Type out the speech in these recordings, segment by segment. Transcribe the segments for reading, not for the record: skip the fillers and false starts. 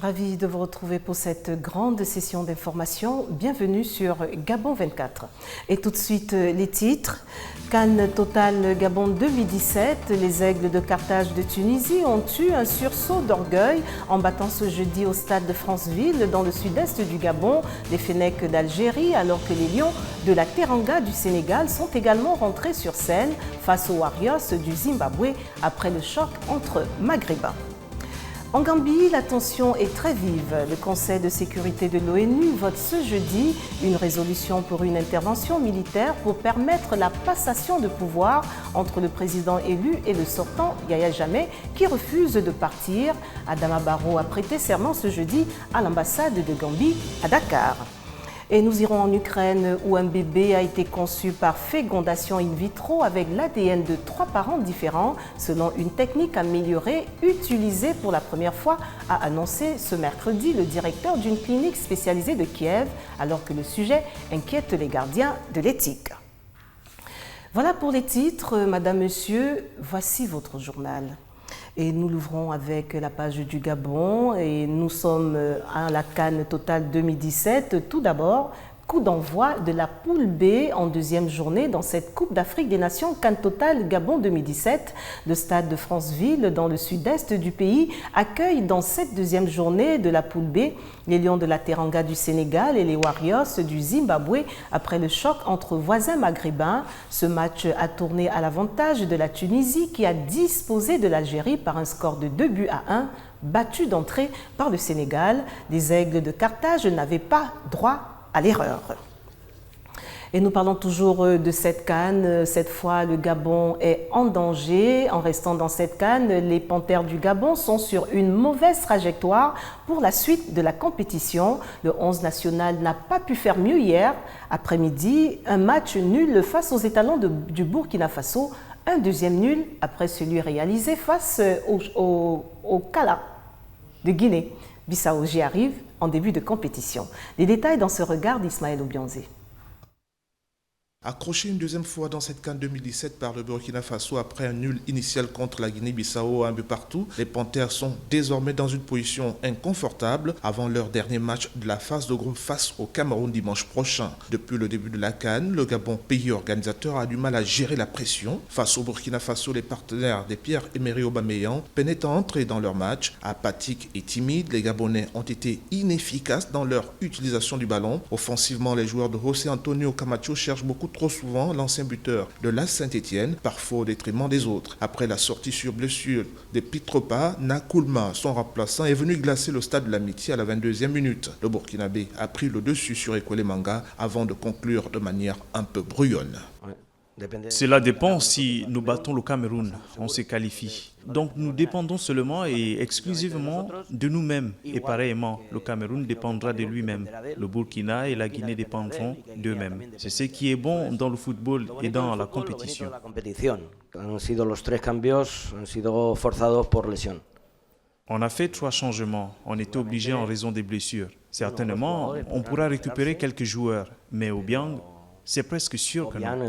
Ravi de vous retrouver pour cette grande session d'information. Bienvenue sur Gabon 24. Et tout de suite, les titres. CAN Total Gabon 2017, les Aigles de Carthage de Tunisie ont eu un sursaut d'orgueil en battant ce jeudi au stade de Franceville, dans le sud-est du Gabon, les Fennecs d'Algérie, alors que les Lions de la Teranga du Sénégal sont également rentrés sur scène face aux Warriors du Zimbabwe après le choc entre Maghrébins. En Gambie, la tension est très vive. Le Conseil de sécurité de l'ONU vote ce jeudi une résolution pour une intervention militaire pour permettre la passation de pouvoir entre le président élu et le sortant, Yahya Jammeh, qui refuse de partir. Adama Barrow a prêté serment ce jeudi à l'ambassade de Gambie à Dakar. Et nous irons en Ukraine où un bébé a été conçu par fécondation in vitro avec l'ADN de 3 parents différents selon une technique améliorée utilisée pour la première fois, a annoncé ce mercredi le directeur d'une clinique spécialisée de Kiev, alors que le sujet inquiète les gardiens de l'éthique. Voilà pour les titres. Madame, Monsieur, voici votre journal. Et nous l'ouvrons avec la page du Gabon et nous sommes à la CAN Total 2017. Tout d'abord, coup d'envoi de la poule B en deuxième journée dans cette Coupe d'Afrique des Nations CAN Total Gabon 2017. Le stade de Franceville, dans le sud-est du pays, accueille dans cette deuxième journée de la poule B les Lions de la Teranga du Sénégal et les Warriors du Zimbabwe après le choc entre voisins maghrébins. Ce match a tourné à l'avantage de la Tunisie qui a disposé de l'Algérie par un score de 2-1, battu d'entrée par le Sénégal. Les Aigles de Carthage n'avaient pas droit à l'erreur. Et nous parlons toujours de cette CAN. Cette fois, le Gabon est en danger. En restant dans cette CAN, les Panthères du Gabon sont sur une mauvaise trajectoire pour la suite de la compétition. Le 11 national n'a pas pu faire mieux hier après-midi. Un match nul face aux étalons du Burkina Faso. Un deuxième nul après celui réalisé face au Kala de Guinée. Bissau j'y arrive en début de compétition. Les détails dans ce regard d'Ismaël Obianzé. Accroché une deuxième fois dans cette CAN 2017 par le Burkina Faso après un nul initial contre la Guinée-Bissau, un but partout, les Panthères sont désormais dans une position inconfortable avant leur dernier match de la phase de groupe face au Cameroun dimanche prochain. Depuis le début de la CAN, le Gabon, pays organisateur, a du mal à gérer la pression. Face au Burkina Faso, les partenaires des Pierre-Emerick Aubameyang peinaient à entrer dans leur match. Apathiques et timides, les Gabonais ont été inefficaces dans leur utilisation du ballon. Offensivement, les joueurs de José Antonio Camacho cherchent beaucoup trop souvent l'ancien buteur de l'AS Saint-Étienne, parfois au détriment des autres. Après la sortie sur blessure de Pitropa, Nakoulma, son remplaçant, est venu glacer le stade de l'Amitié à la 22e minute. Le Burkinabé a pris le dessus sur Ekwele Manga avant de conclure de manière un peu brouillonne. Cela dépend si nous battons le Cameroun, on se qualifie. Donc nous dépendons seulement et exclusivement de nous-mêmes. Et pareillement, le Cameroun dépendra de lui-même. Le Burkina et la Guinée dépendront d'eux-mêmes. C'est ce qui est bon dans le football et dans la compétition. On a fait 3 changements. On était obligé en raison des blessures. Certainement, on pourra récupérer quelques joueurs, mais Obiang, c'est presque sûr que non.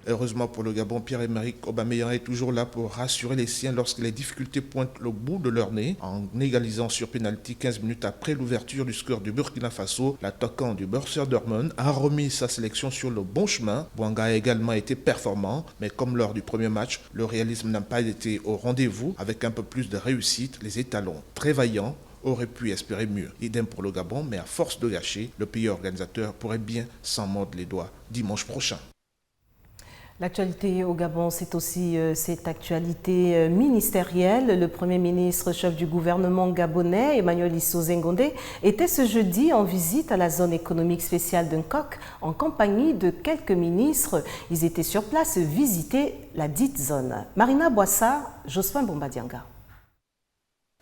Heureusement pour le Gabon, Pierre-Emerick Aubameyang est toujours là pour rassurer les siens lorsque les difficultés pointent le bout de leur nez. En égalisant sur pénalty 15 minutes après l'ouverture du score du Burkina Faso, l'attaquant du Borussia Dortmund a remis sa sélection sur le bon chemin. Bouanga a également été performant, mais comme lors du premier match, le réalisme n'a pas été au rendez-vous. Avec un peu plus de réussite, les étalons très vaillants aurait pu espérer mieux. Idem pour le Gabon, mais à force de gâcher, le pays organisateur pourrait bien s'en mordre les doigts dimanche prochain. L'actualité au Gabon, c'est aussi cette actualité ministérielle. Le Premier ministre, chef du gouvernement gabonais, Emmanuel Issou Zengondé, était ce jeudi en visite à la zone économique spéciale d'Nkok en compagnie de quelques ministres. Ils étaient sur place visiter la dite zone. Marina Boissa, Jospin Bombadianga.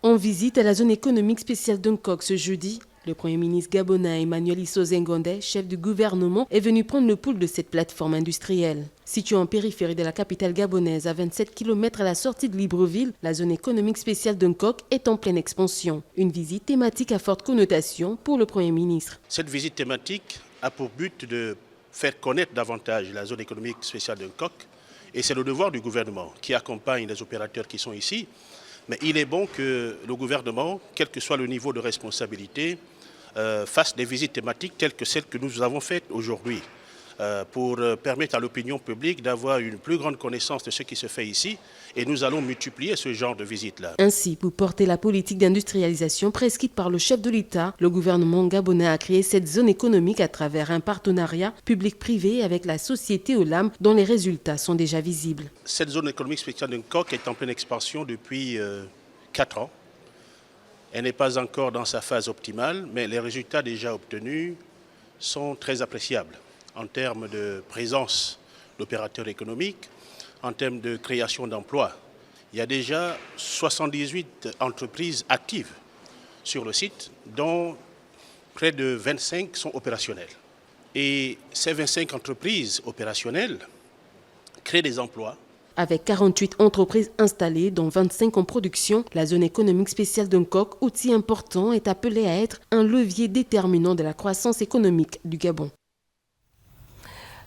En visite à la zone économique spéciale d'Nkok ce jeudi, le Premier ministre gabonais Emmanuel Issou Zengondé, chef du gouvernement, est venu prendre le pouls de cette plateforme industrielle. Située en périphérie de la capitale gabonaise à 27 km à la sortie de Libreville, la zone économique spéciale d'Nkok est en pleine expansion. Une visite thématique à forte connotation pour le Premier ministre. Cette visite thématique a pour but de faire connaître davantage la zone économique spéciale d'Nkok et c'est le devoir du gouvernement qui accompagne les opérateurs qui sont ici Mais il est bon que le gouvernement, quel que soit le niveau de responsabilité, fasse des visites thématiques telles que celles que nous avons faites aujourd'hui, pour permettre à l'opinion publique d'avoir une plus grande connaissance de ce qui se fait ici. Et nous allons multiplier ce genre de visites-là. Ainsi, pour porter la politique d'industrialisation prescrite par le chef de l'État, le gouvernement gabonais a créé cette zone économique à travers un partenariat public-privé avec la société Olam, dont les résultats sont déjà visibles. Cette zone économique spéciale de Nkok est en pleine expansion depuis 4 ans. Elle n'est pas encore dans sa phase optimale, mais les résultats déjà obtenus sont très appréciables en termes de présence d'opérateurs économiques, en termes de création d'emplois. Il y a déjà 78 entreprises actives sur le site, dont près de 25 sont opérationnelles. Et ces 25 entreprises opérationnelles créent des emplois. Avec 48 entreprises installées, dont 25 en production, la zone économique spéciale de Nkok, outil important, est appelée à être un levier déterminant de la croissance économique du Gabon.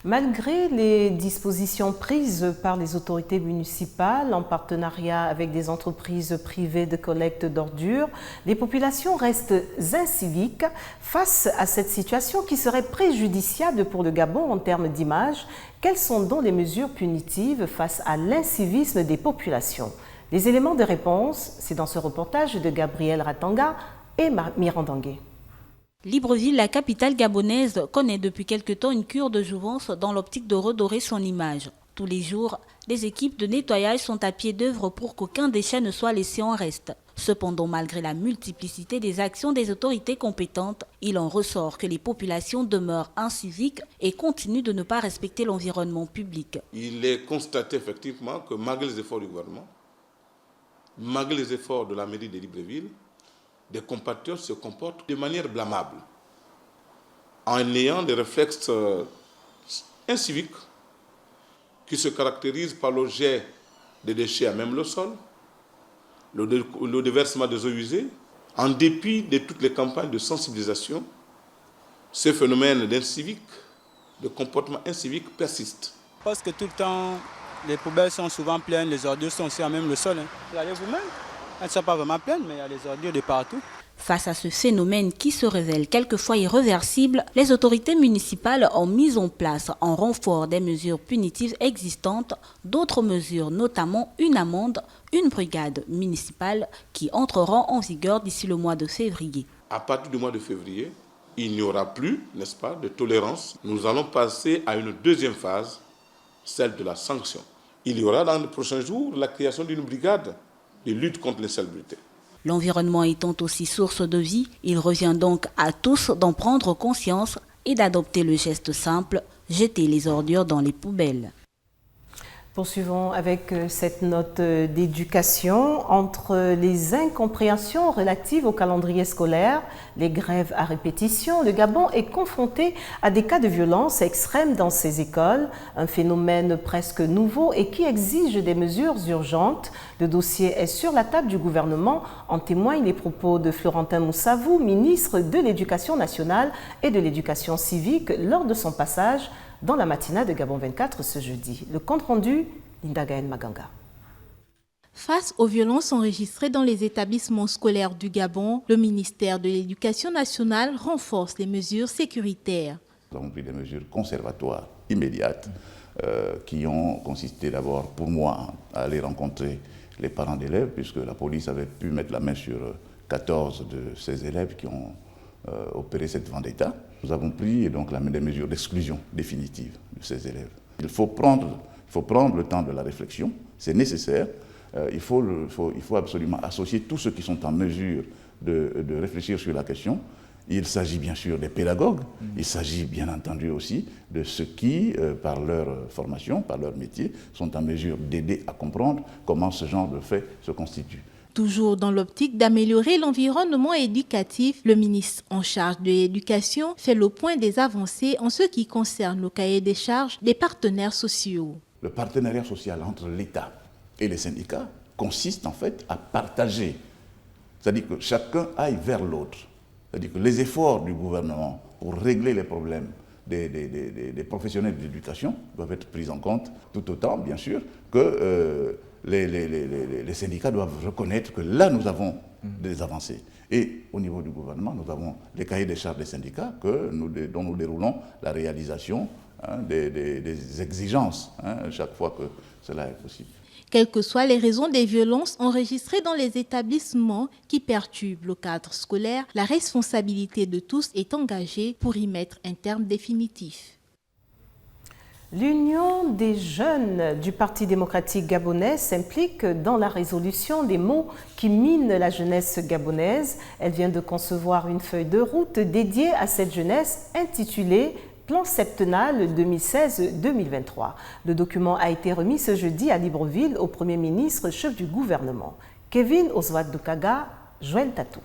Malgré les dispositions prises par les autorités municipales en partenariat avec des entreprises privées de collecte d'ordures, les populations restent inciviques face à cette situation qui serait préjudiciable pour le Gabon en termes d'image. Quelles sont donc les mesures punitives face à l'incivisme des populations? Les éléments de réponse, c'est dans ce reportage de Gabriel Ratanga et Mirandangé. Libreville, la capitale gabonaise, connaît depuis quelque temps une cure de jouvence dans l'optique de redorer son image. Tous les jours, les équipes de nettoyage sont à pied d'œuvre pour qu'aucun déchet ne soit laissé en reste. Cependant, malgré la multiplicité des actions des autorités compétentes, il en ressort que les populations demeurent inciviques et continuent de ne pas respecter l'environnement public. Il est constaté effectivement que malgré les efforts du gouvernement, malgré les efforts de la mairie de Libreville, des compatriotes se comportent de manière blâmable, en ayant des réflexes inciviques qui se caractérisent par le jet de déchets à même le sol, le déversement des eaux usées. En dépit de toutes les campagnes de sensibilisation, ce phénomène d'incivique, de comportement incivique persiste. Parce que tout le temps, les poubelles sont souvent pleines, les ordures sont aussi à même le sol. Regardez vous-même. Elles ne sont pas vraiment pleines, mais il y a des ordures de partout. Face à ce phénomène qui se révèle quelquefois irréversible, les autorités municipales ont mis en place, en renfort des mesures punitives existantes, d'autres mesures, notamment une amende, une brigade municipale qui entreront en vigueur d'ici le mois de février. À partir du mois de février, il n'y aura plus, n'est-ce pas, de tolérance. Nous allons passer à une deuxième phase, celle de la sanction. Il y aura dans les prochains jours la création d'une brigade de lutte contre l'insalubrité. L'environnement étant aussi source de vie, il revient donc à tous d'en prendre conscience et d'adopter le geste simple, jeter les ordures dans les poubelles. Poursuivons avec cette note d'éducation. Entre les incompréhensions relatives au calendrier scolaire, les grèves à répétition, le Gabon est confronté à des cas de violence extrêmes dans ses écoles, un phénomène presque nouveau et qui exige des mesures urgentes. Le dossier est sur la table du gouvernement, en témoignent les propos de Florentin Moussavou, ministre de l'Éducation nationale et de l'Éducation civique, lors de son passage dans la matinale de Gabon 24 ce jeudi. Le compte-rendu, Linda Gaël Maganga. Face aux violences enregistrées dans les établissements scolaires du Gabon, le ministère de l'Éducation nationale renforce les mesures sécuritaires. Nous avons pris des mesures conservatoires immédiates qui ont consisté d'abord, pour moi, à aller rencontrer les parents d'élèves, puisque la police avait pu mettre la main sur 14 de ces élèves qui ont opéré cette vendetta. Nous avons pris donc des mesures d'exclusion définitive de ces élèves. Il faut prendre le temps de la réflexion, c'est nécessaire. Il faut absolument associer tous ceux qui sont en mesure de réfléchir sur la question. Il s'agit bien sûr des pédagogues, il s'agit bien entendu aussi de ceux qui, par leur formation, par leur métier, sont en mesure d'aider à comprendre comment ce genre de fait se constitue. Toujours dans l'optique d'améliorer l'environnement éducatif, le ministre en charge de l'éducation fait le point des avancées en ce qui concerne le cahier des charges des partenaires sociaux. Le partenariat social entre l'État et les syndicats consiste en fait à partager, c'est-à-dire que chacun aille vers l'autre. C'est-à-dire que les efforts du gouvernement pour régler les problèmes des professionnels de l'éducation doivent être pris en compte tout autant, bien sûr, que les syndicats doivent reconnaître que là, nous avons des avancées. Et au niveau du gouvernement, nous avons les cahiers des charges des syndicats dont nous déroulons la réalisation des exigences chaque fois que cela est possible. Quelles que soient les raisons des violences enregistrées dans les établissements qui perturbent le cadre scolaire, la responsabilité de tous est engagée pour y mettre un terme définitif. L'Union des jeunes du Parti démocratique gabonais s'implique dans la résolution des maux qui minent la jeunesse gabonaise. Elle vient de concevoir une feuille de route dédiée à cette jeunesse intitulée Plan septennal 2016-2023. Le document a été remis ce jeudi à Libreville au Premier ministre, chef du gouvernement. Kevin Oswald-Dukaga, Joël Tatou.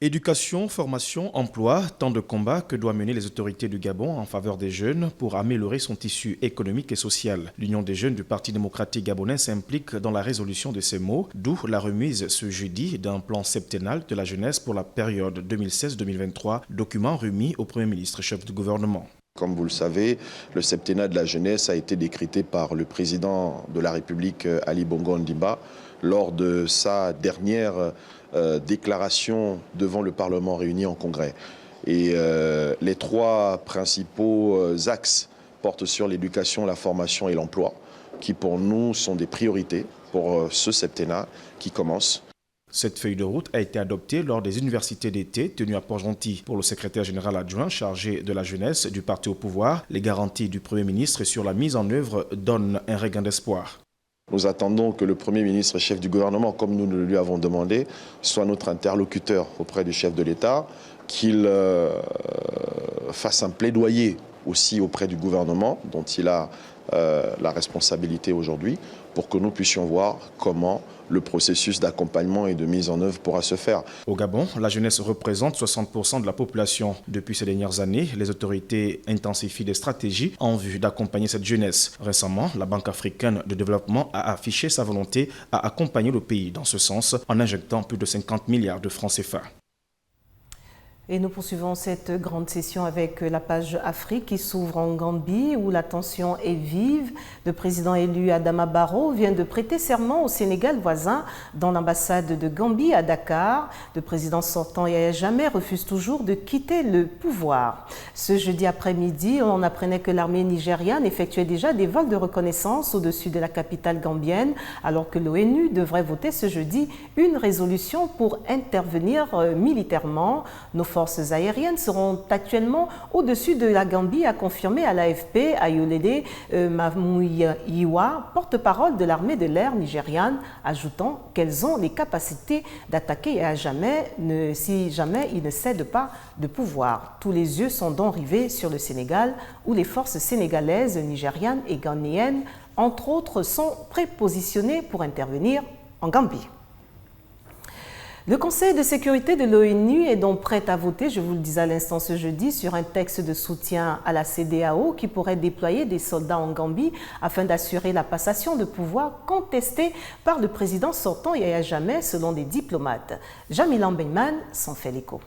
Éducation, formation, emploi, tant de combats que doivent mener les autorités du Gabon en faveur des jeunes pour améliorer son tissu économique et social. L'Union des jeunes du Parti démocratique gabonais s'implique dans la résolution de ces maux, d'où la remise ce jeudi d'un plan septennal de la jeunesse pour la période 2016-2023, document remis au Premier ministre chef du gouvernement. Comme vous le savez, le septennat de la jeunesse a été décrété par le président de la République, Ali Bongo Ondimba, lors de sa dernière déclaration devant le Parlement réuni en Congrès. Et les trois principaux axes portent sur l'éducation, la formation et l'emploi, qui pour nous sont des priorités pour ce septennat qui commence. Cette feuille de route a été adoptée lors des universités d'été tenues à Port-Gentil. Pour le secrétaire général adjoint chargé de la jeunesse du parti au pouvoir, les garanties du Premier ministre sur la mise en œuvre donnent un regain d'espoir. Nous attendons que le Premier ministre, chef du gouvernement, comme nous le lui avons demandé, soit notre interlocuteur auprès du chef de l'État, qu'il fasse un plaidoyer aussi auprès du gouvernement, dont il a la responsabilité aujourd'hui, pour que nous puissions voir comment le processus d'accompagnement et de mise en œuvre pourra se faire. Au Gabon, la jeunesse représente 60% de la population. Depuis ces dernières années, les autorités intensifient des stratégies en vue d'accompagner cette jeunesse. Récemment, la Banque africaine de développement a affiché sa volonté à accompagner le pays dans ce sens en injectant plus de 50 milliards de francs CFA. Et nous poursuivons cette grande session avec la page Afrique qui s'ouvre en Gambie où la tension est vive. Le président élu Adama Barrow vient de prêter serment au Sénégal voisin dans l'ambassade de Gambie à Dakar. Le président sortant Yahya Jammeh refuse toujours de quitter le pouvoir. Ce jeudi après-midi, on apprenait que l'armée nigériane effectuait déjà des vols de reconnaissance au-dessus de la capitale gambienne alors que l'ONU devrait voter ce jeudi une résolution pour intervenir militairement. Nos forces aériennes seront actuellement au-dessus de la Gambie, a confirmé à l'AFP Ayolede Mamouyiwa, porte-parole de l'armée de l'air nigériane, ajoutant qu'elles ont les capacités d'attaquer si jamais il ne cède pas de pouvoir. Tous les yeux sont donc rivés sur le Sénégal, où les forces sénégalaises, nigérianes et ghanéennes, entre autres, sont prépositionnées pour intervenir en Gambie. Le Conseil de sécurité de l'ONU est donc prêt à voter, je vous le disais à l'instant ce jeudi, sur un texte de soutien à la CEDEAO qui pourrait déployer des soldats en Gambie afin d'assurer la passation de pouvoir contestée par le président sortant Yahya Jammeh selon des diplomates. Jamilan Beyman s'en fait l'écho.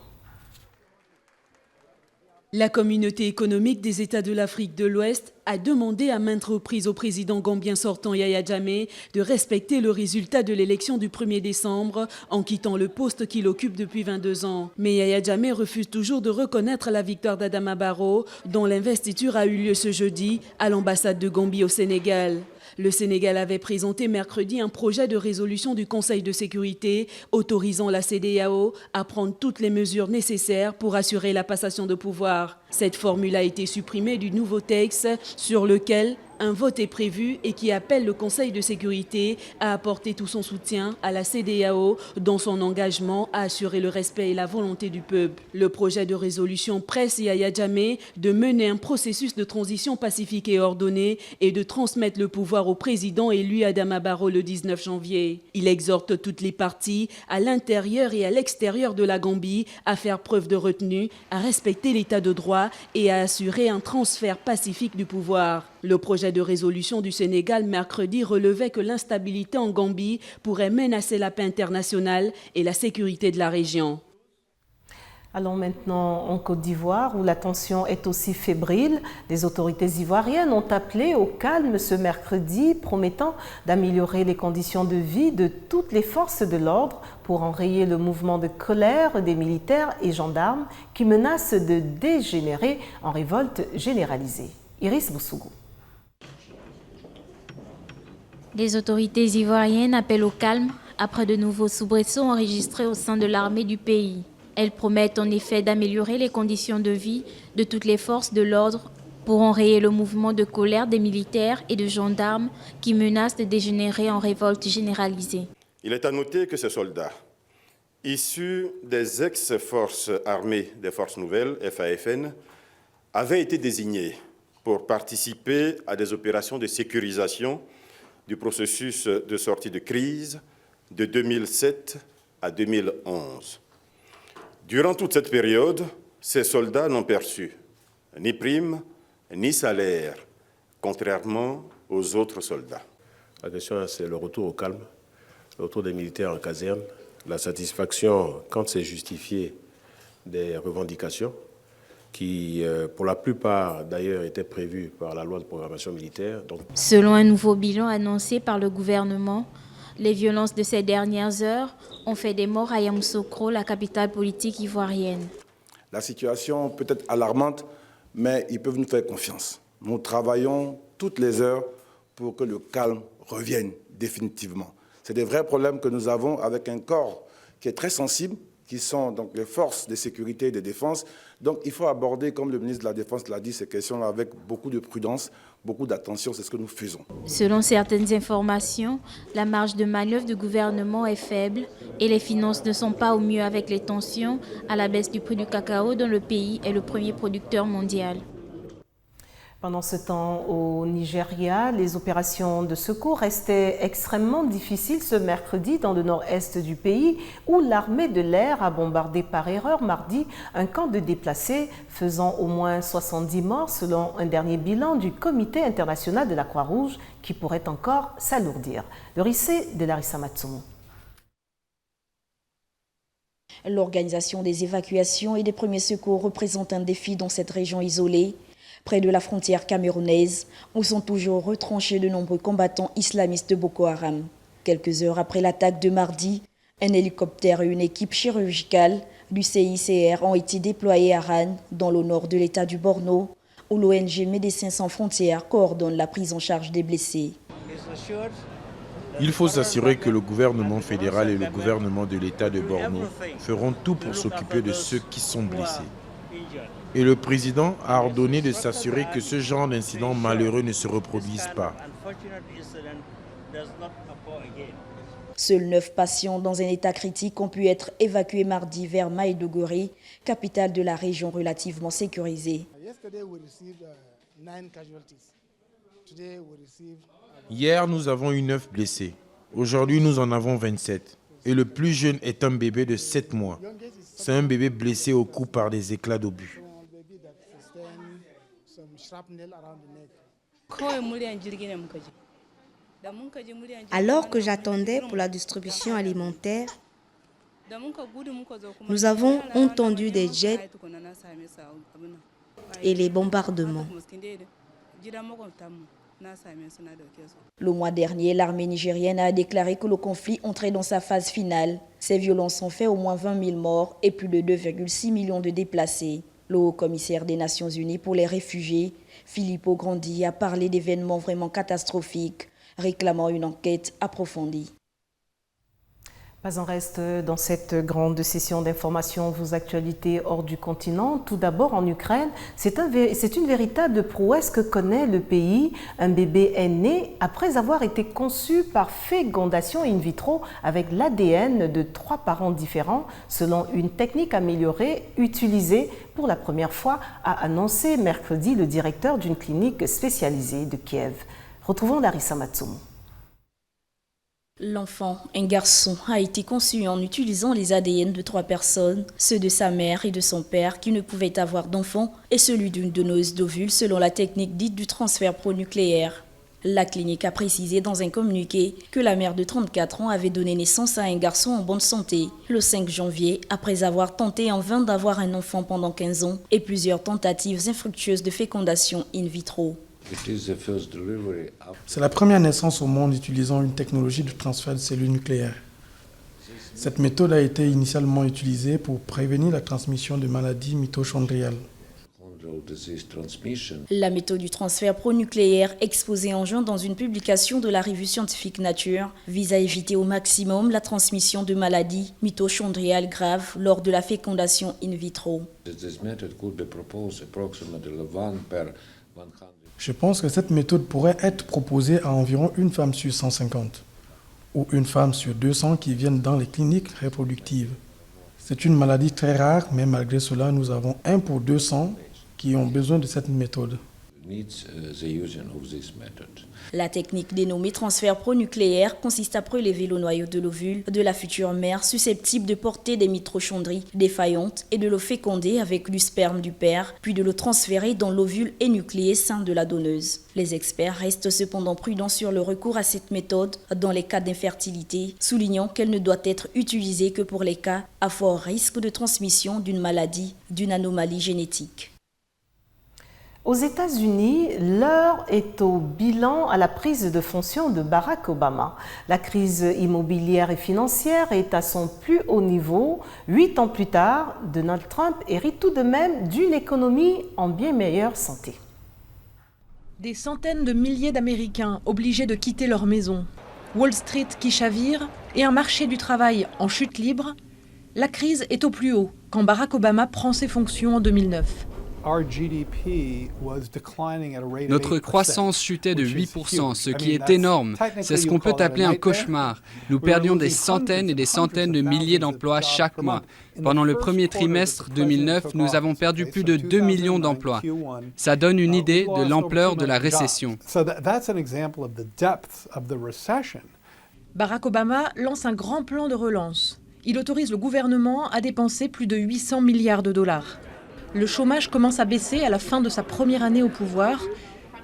La communauté économique des États de l'Afrique de l'Ouest a demandé à maintes reprises au président gambien sortant Yahya Jammeh de respecter le résultat de l'élection du 1er décembre en quittant le poste qu'il occupe depuis 22 ans. Mais Yahya Jammeh refuse toujours de reconnaître la victoire d'Adama Barrow, dont l'investiture a eu lieu ce jeudi à l'ambassade de Gambie au Sénégal. Le Sénégal avait présenté mercredi un projet de résolution du Conseil de sécurité autorisant la CEDEAO à prendre toutes les mesures nécessaires pour assurer la passation de pouvoir. Cette formule a été supprimée du nouveau texte sur lequel un vote est prévu et qui appelle le Conseil de sécurité à apporter tout son soutien à la CEDEAO dans son engagement à assurer le respect et la volonté du peuple. Le projet de résolution presse Yahya Jammeh de mener un processus de transition pacifique et ordonné et de transmettre le pouvoir au président élu Adama Barrow le 19 janvier. Il exhorte toutes les parties à l'intérieur et à l'extérieur de la Gambie à faire preuve de retenue, à respecter l'état de droit et à assurer un transfert pacifique du pouvoir. Le projet de résolution du Sénégal mercredi relevait que l'instabilité en Gambie pourrait menacer la paix internationale et la sécurité de la région. Allons maintenant en Côte d'Ivoire où la tension est aussi fébrile. Les autorités ivoiriennes ont appelé au calme ce mercredi, promettant d'améliorer les conditions de vie de toutes les forces de l'ordre pour enrayer le mouvement de colère des militaires et gendarmes qui menacent de dégénérer en révolte généralisée. Iris Boussougou. Les autorités ivoiriennes appellent au calme après de nouveaux soubresauts enregistrés au sein de l'armée du pays. Elles promettent en effet d'améliorer les conditions de vie de toutes les forces de l'ordre pour enrayer le mouvement de colère des militaires et de gendarmes qui menacent de dégénérer en révolte généralisée. Il est à noter que ces soldats, issus des ex-forces armées des Forces Nouvelles, FAFN, avaient été désignés pour participer à des opérations de sécurisation du processus de sortie de crise de 2007 à 2011. Durant toute cette période, ces soldats n'ont perçu ni prime, ni salaire, contrairement aux autres soldats. La question, c'est le retour au calme, le retour des militaires en caserne, la satisfaction, quand c'est justifié, des revendications qui, pour la plupart d'ailleurs, étaient prévues par la loi de programmation militaire. Selon un nouveau bilan annoncé par le gouvernement, les violences de ces dernières heures ont fait des morts à Yamoussoukro, la capitale politique ivoirienne. La situation peut être alarmante, mais ils peuvent nous faire confiance. Nous travaillons toutes les heures pour que le calme revienne définitivement. C'est des vrais problèmes que nous avons avec un corps qui est très sensible, qui sont donc les forces de sécurité et de défense. Donc il faut aborder, comme le ministre de la Défense l'a dit, ces questions-là avec beaucoup de prudence, beaucoup d'attention, c'est ce que nous faisons. Selon certaines informations, la marge de manœuvre du gouvernement est faible et les finances ne sont pas au mieux avec les tensions à la baisse du prix du cacao dont le pays est le premier producteur mondial. Pendant ce temps, au Nigeria, les opérations de secours restaient extrêmement difficiles ce mercredi dans le nord-est du pays où l'armée de l'air a bombardé par erreur mardi un camp de déplacés faisant au moins 70 morts selon un dernier bilan du Comité international de la Croix-Rouge qui pourrait encore s'alourdir. Le récit de Larissa Matsumo. L'organisation des évacuations et des premiers secours représente un défi dans cette région isolée. Près de la frontière camerounaise, où sont toujours retranchés de nombreux combattants islamistes de Boko Haram. Quelques heures après l'attaque de mardi, un hélicoptère et une équipe chirurgicale du CICR ont été déployés à Ran, dans le nord de l'état du Borno, où l'ONG Médecins sans frontières coordonne la prise en charge des blessés. Il faut s'assurer que le gouvernement fédéral et le gouvernement de l'état de Borno feront tout pour s'occuper de ceux qui sont blessés. Et le président a ordonné de s'assurer que ce genre d'incidents malheureux ne se reproduisent pas. Seuls 9 patients dans un état critique ont pu être évacués mardi vers Maïdougouri, capitale de la région relativement sécurisée. Hier, nous avons eu 9 blessés. Aujourd'hui, nous en avons 27. Et le plus jeune est un bébé de 7 mois. C'est un bébé blessé au cou par des éclats d'obus. Alors que j'attendais pour la distribution alimentaire, nous avons entendu des jets et les bombardements. Le mois dernier, l'armée nigérienne a déclaré que le conflit entrait dans sa phase finale. Ces violences ont fait au moins 20 000 morts et plus de 2,6 millions de déplacés. Le haut-commissaire des Nations Unies pour les réfugiés, Filippo Grandi, a parlé d'événements vraiment catastrophiques, réclamant une enquête approfondie. Pas en reste dans cette grande session d'information, vos actualités hors du continent. Tout d'abord en Ukraine, c'est une véritable prouesse que connaît le pays. Un bébé est né après avoir été conçu par fécondation in vitro avec l'ADN de 3 parents différents, selon une technique améliorée utilisée pour la première fois, a annoncé mercredi le directeur d'une clinique spécialisée de Kiev. Retrouvons Larissa Matsumo. L'enfant, un garçon, a été conçu en utilisant les ADN de 3 personnes, ceux de sa mère et de son père qui ne pouvaient avoir d'enfant et celui d'une donneuse d'ovules selon la technique dite du transfert pronucléaire. La clinique a précisé dans un communiqué que la mère de 34 ans avait donné naissance à un garçon en bonne santé le 5 janvier, après avoir tenté en vain d'avoir un enfant pendant 15 ans et plusieurs tentatives infructueuses de fécondation in vitro. C'est la première naissance au monde utilisant une technologie de transfert de cellules nucléaires. Cette méthode a été initialement utilisée pour prévenir la transmission de maladies mitochondriales. La méthode du transfert pronucléaire exposée en juin dans une publication de la revue scientifique Nature vise à éviter au maximum la transmission de maladies mitochondriales graves lors de la fécondation in vitro. Je pense que cette méthode pourrait être proposée à environ une femme sur 150 ou une femme sur 200 qui viennent dans les cliniques reproductives. C'est une maladie très rare, mais malgré cela, nous avons 1 pour 200 qui ont besoin de cette méthode. La technique dénommée transfert pronucléaire consiste à prélever le noyau de l'ovule de la future mère susceptible de porter des mitochondries défaillantes et de le féconder avec le sperme du père, puis de le transférer dans l'ovule énucléé sain de la donneuse. Les experts restent cependant prudents sur le recours à cette méthode dans les cas d'infertilité, soulignant qu'elle ne doit être utilisée que pour les cas à fort risque de transmission d'une maladie, d'une anomalie génétique. Aux États-Unis, l'heure est au bilan à la prise de fonction de Barack Obama. La crise immobilière et financière est à son plus haut niveau. 8 ans plus tard, Donald Trump hérite tout de même d'une économie en bien meilleure santé. Des centaines de milliers d'Américains obligés de quitter leur maison, Wall Street qui chavire et un marché du travail en chute libre, la crise est au plus haut quand Barack Obama prend ses fonctions en 2009. Notre croissance chutait de 8%, ce qui est énorme. C'est ce qu'on peut appeler un cauchemar. Nous perdions des centaines et des centaines de milliers d'emplois chaque mois. Pendant le premier trimestre 2009, nous avons perdu plus de 2 millions d'emplois. Ça donne une idée de l'ampleur de la récession. Barack Obama lance un grand plan de relance. Il autorise le gouvernement à dépenser plus de 800 milliards de dollars. Le chômage commence à baisser à la fin de sa première année au pouvoir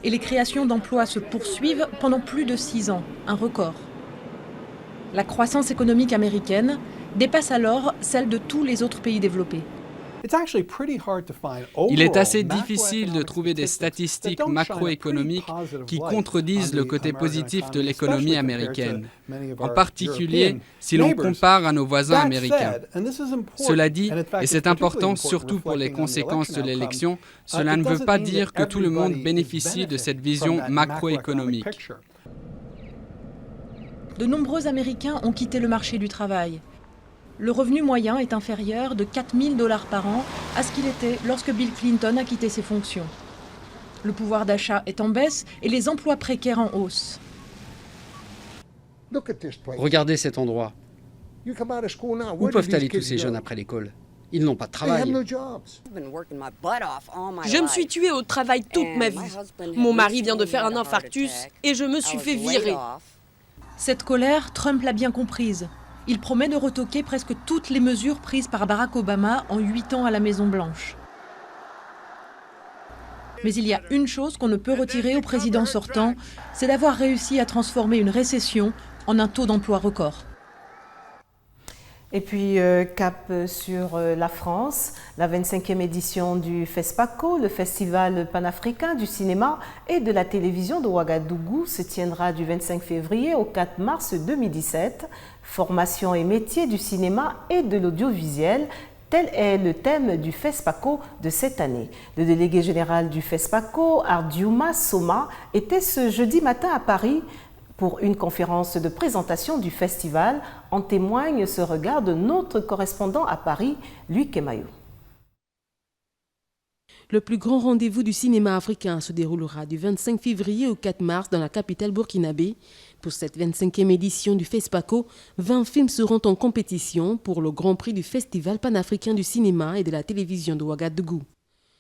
et les créations d'emplois se poursuivent pendant plus de 6 ans, un record. La croissance économique américaine dépasse alors celle de tous les autres pays développés. Il est assez difficile de trouver des statistiques macroéconomiques qui contredisent le côté positif de l'économie américaine, en particulier si l'on compare à nos voisins américains. Cela dit, et c'est important surtout pour les conséquences de l'élection, cela ne veut pas dire que tout le monde bénéficie de cette vision macroéconomique. De nombreux Américains ont quitté le marché du travail. Le revenu moyen est inférieur de 4 000 $ par an à ce qu'il était lorsque Bill Clinton a quitté ses fonctions. Le pouvoir d'achat est en baisse et les emplois précaires en hausse. Regardez cet endroit. Où peuvent aller tous ces jeunes après l'école? Ils n'ont pas de travail. Je me suis tuée au travail toute ma vie. Mon mari vient de faire un infarctus et je me suis fait virer. Cette colère, Trump l'a bien comprise. Il promet de retoquer presque toutes les mesures prises par Barack Obama en 8 ans à la Maison-Blanche. Mais il y a une chose qu'on ne peut retirer au président sortant, c'est d'avoir réussi à transformer une récession en un taux d'emploi record. Et puis, cap sur la France, la 25e édition du FESPACO, le Festival panafricain du cinéma et de la télévision de Ouagadougou, se tiendra du 25 février au 4 mars 2017. Formation et métiers du cinéma et de l'audiovisuel, tel est le thème du FESPACO de cette année. Le délégué général du FESPACO, Ardiouma Soma, était ce jeudi matin à Paris pour une conférence de présentation du festival. En témoigne ce regard de notre correspondant à Paris, Louis Kemayou. Le plus grand rendez-vous du cinéma africain se déroulera du 25 février au 4 mars dans la capitale burkinabé. Pour cette 25e édition du FESPACO, 20 films seront en compétition pour le Grand Prix du Festival panafricain du cinéma et de la télévision de Ouagadougou.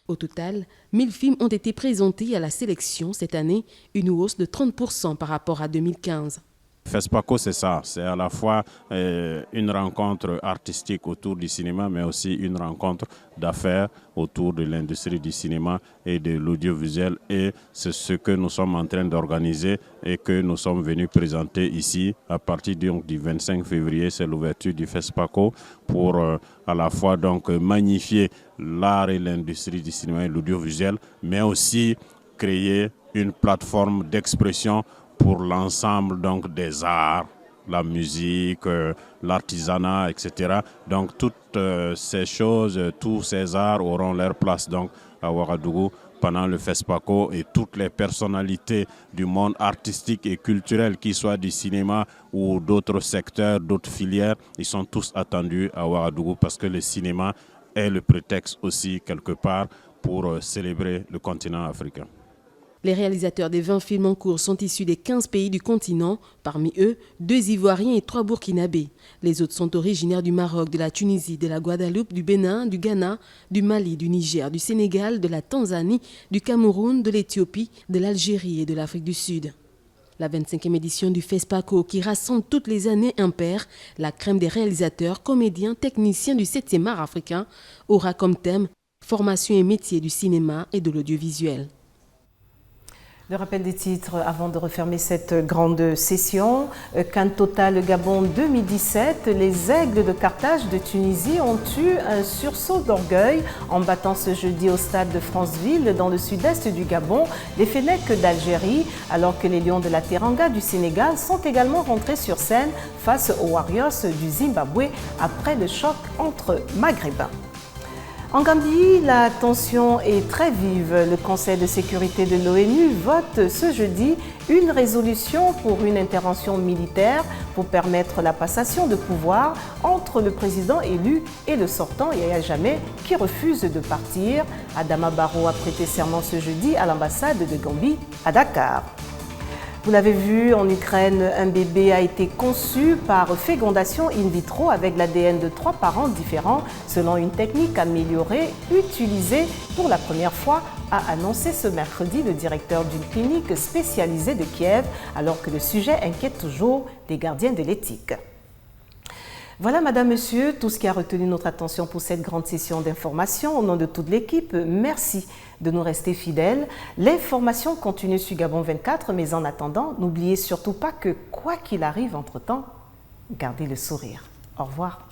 Au total, 1000 films ont été présentés à la sélection cette année, une hausse de 30% par rapport à 2015. FESPACO, c'est ça, c'est à la fois une rencontre artistique autour du cinéma, mais aussi une rencontre d'affaires autour de l'industrie du cinéma et de l'audiovisuel. Et c'est ce que nous sommes en train d'organiser et que nous sommes venus présenter ici à partir du 25 février. C'est l'ouverture du FESPACO pour à la fois donc magnifier l'art et l'industrie du cinéma et l'audiovisuel, mais aussi créer une plateforme d'expression pour l'ensemble donc des arts, la musique, l'artisanat, etc. Donc toutes ces choses, tous ces arts auront leur place donc à Ouagadougou pendant le FESPACO, et toutes les personnalités du monde artistique et culturel, qu'ils soient du cinéma ou d'autres secteurs, d'autres filières, ils sont tous attendus à Ouagadougou parce que le cinéma est le prétexte aussi quelque part pour célébrer le continent africain. Les réalisateurs des 20 films en cours sont issus des 15 pays du continent, parmi eux 2 Ivoiriens et 3 Burkinabés. Les autres sont originaires du Maroc, de la Tunisie, de la Guadeloupe, du Bénin, du Ghana, du Mali, du Niger, du Sénégal, de la Tanzanie, du Cameroun, de l'Éthiopie, de l'Algérie et de l'Afrique du Sud. La 25e édition du FESPACO, qui rassemble toutes les années impaires la crème des réalisateurs, comédiens, techniciens du 7e art africain, aura comme thème « Formation et métiers du cinéma et de l'audiovisuel ». Le rappel des titres avant de refermer cette grande session. CAN Total Gabon 2017, les Aigles de Carthage de Tunisie ont eu un sursaut d'orgueil en battant ce jeudi au stade de Franceville dans le sud-est du Gabon les Fennecs d'Algérie, alors que les Lions de la Teranga du Sénégal sont également rentrés sur scène face aux Warriors du Zimbabwe après le choc entre Maghrébins. En Gambie, la tension est très vive. Le Conseil de sécurité de l'ONU vote ce jeudi une résolution pour une intervention militaire pour permettre la passation de pouvoir entre le président élu et le sortant, Yahya Jammeh, qui refuse de partir. Adama Barrow a prêté serment ce jeudi à l'ambassade de Gambie à Dakar. Vous l'avez vu, en Ukraine, un bébé a été conçu par fécondation in vitro avec l'ADN de 3 parents différents selon une technique améliorée utilisée pour la première fois, a annoncé ce mercredi le directeur d'une clinique spécialisée de Kiev, alors que le sujet inquiète toujours les gardiens de l'éthique. Voilà, Madame, Monsieur, tout ce qui a retenu notre attention pour cette grande session d'information. Au nom de toute l'équipe, merci de nous rester fidèles. L'information continue sur Gabon 24, mais en attendant, n'oubliez surtout pas que quoi qu'il arrive entre-temps, gardez le sourire. Au revoir.